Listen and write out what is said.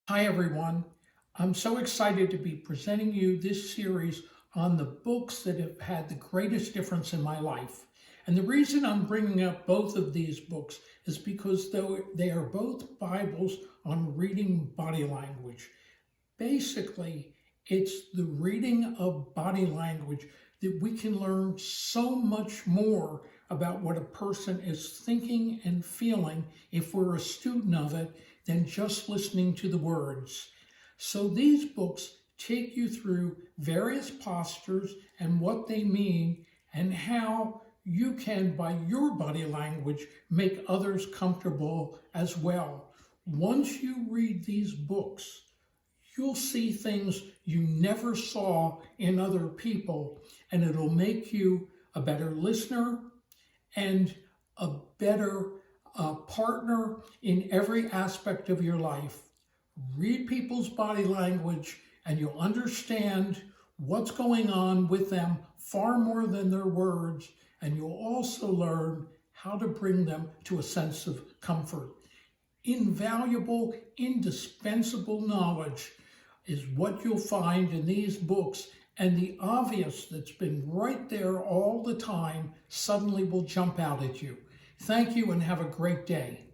Hi, everyone. I'm so excited to be presenting you this series on the books that have had the greatest difference in my life. And the reason I'm bringing up both of these books is because though they are both Bibles on reading body language. Basically, it's the reading of body language that we can learn so much more about what a person is thinking and feeling if we're a student of it than just listening to the words. So these books take you through various postures and what they mean and how you can, by your body language, make others comfortable as well. Once you read these books, you'll see things you never saw in other people, and it'll make you a better listener and a better partner in every aspect of your life. Read people's body language, and you'll understand what's going on with them far more than their words, and you'll also learn how to bring them to a sense of comfort. Invaluable, indispensable knowledge is what you'll find in these books, and the obvious that's been right there all the time suddenly will jump out at you. Thank you and have a great day.